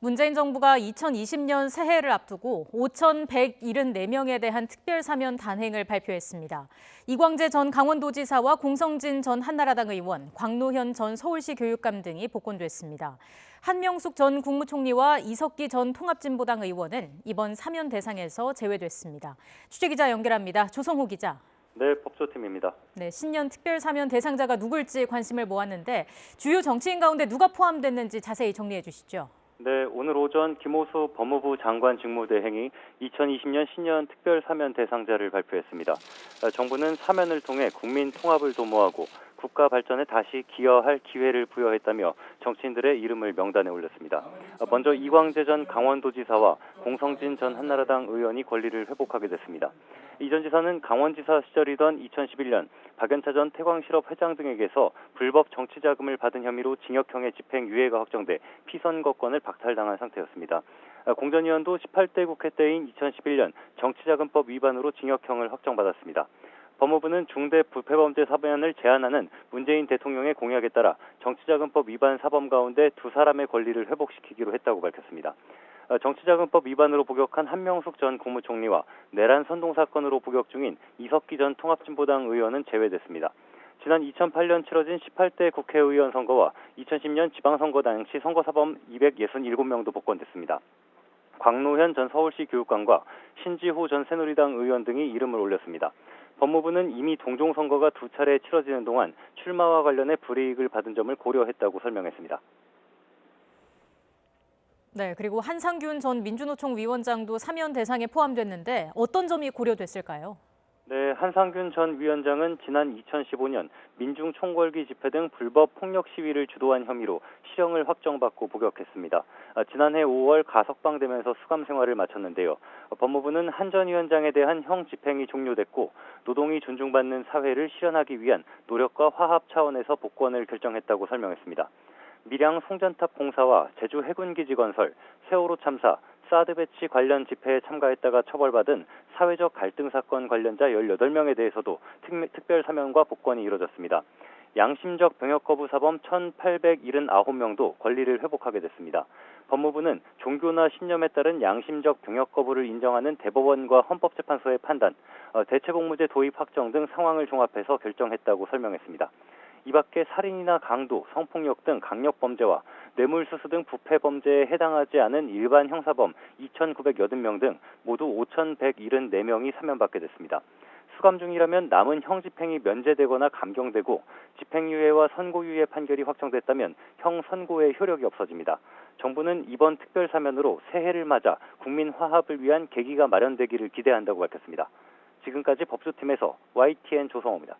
문재인 정부가 2020년 새해를 앞두고 5,174명에 대한 특별사면 단행을 발표했습니다. 이광재 전 강원도지사와 공성진 전 한나라당 의원, 광노현 전 서울시 교육감 등이 복권됐습니다. 한명숙 전 국무총리와 이석기 전 통합진보당 의원은 이번 사면 대상에서 제외됐습니다. 취재기자 연결합니다. 조성호 기자. 네, 법조팀입니다. 네, 신년 특별사면 대상자가 누굴지 관심을 모았는데 주요 정치인 가운데 누가 포함됐는지 자세히 정리해 주시죠. 네, 오늘 오전 김호수 법무부 장관 직무대행이 2020년 신년 특별사면 대상자를 발표했습니다. 정부는 사면을 통해 국민 통합을 도모하고 국가 발전에 다시 기여할 기회를 부여했다며 정치인들의 이름을 명단에 올렸습니다. 먼저 이광재 전 강원도지사와 공성진 전 한나라당 의원이 권리를 회복하게 됐습니다. 이 전 지사는 강원지사 시절이던 2011년 박연차 전 태광실업 회장 등에게서 불법 정치자금을 받은 혐의로 징역형의 집행유예가 확정돼 피선거권을 박탈당한 상태였습니다. 공전위원도 18대 국회 때인 2011년 정치자금법 위반으로 징역형을 확정받았습니다. 법무부는 중대부패범죄 사면을 제한하는 문재인 대통령의 공약에 따라 정치자금법 위반 사범 가운데 2사람의 권리를 회복시키기로 했다고 밝혔습니다. 정치자금법 위반으로 복역한 한명숙 전 국무총리와 내란 선동 사건으로 복역 중인 이석기 전 통합진보당 의원은 제외됐습니다. 지난 2008년 치러진 18대 국회의원 선거와 2010년 지방선거 당시 선거사범 267명도 복권됐습니다. 광노현 전 서울시 교육감과 신지호 전 새누리당 의원 등이 이름을 올렸습니다. 법무부는 이미 동종선거가 2차례 치러지는 동안 출마와 관련해 불이익을 받은 점을 고려했다고 설명했습니다. 네, 그리고 한상균 전 민주노총 위원장도 사면 대상에 포함됐는데 어떤 점이 고려됐을까요? 네, 한상균 전 위원장은 지난 2015년 민중총궐기 집회 등 불법 폭력 시위를 주도한 혐의로 실형을 확정받고 복역했습니다. 지난해 5월 가석방되면서 수감 생활을 마쳤는데요. 법무부는 한 전 위원장에 대한 형 집행이 종료됐고 노동이 존중받는 사회를 실현하기 위한 노력과 화합 차원에서 복권을 결정했다고 설명했습니다. 밀양 송전탑 공사와 제주 해군기지 건설, 세월호 참사, 사드 배치 관련 집회에 참가했다가 처벌받은 사회적 갈등 사건 관련자 18명에 대해서도 특별 사면과 복권이 이뤄졌습니다. 양심적 병역 거부 사범 1,879명도 권리를 회복하게 됐습니다. 법무부는 종교나 신념에 따른 양심적 병역 거부를 인정하는 대법원과 헌법재판소의 판단, 대체복무제 도입 확정 등 상황을 종합해서 결정했다고 설명했습니다. 이 밖에 살인이나 강도, 성폭력 등 강력범죄와 뇌물수수 등 부패범죄에 해당하지 않은 일반 형사범 2,980명 등 모두 5,174명이 사면받게 됐습니다. 수감 중이라면 남은 형 집행이 면제되거나 감경되고 집행유예와 선고유예 판결이 확정됐다면 형 선고의 효력이 없어집니다. 정부는 이번 특별사면으로 새해를 맞아 국민 화합을 위한 계기가 마련되기를 기대한다고 밝혔습니다. 지금까지 법조팀에서 YTN 조성호입니다.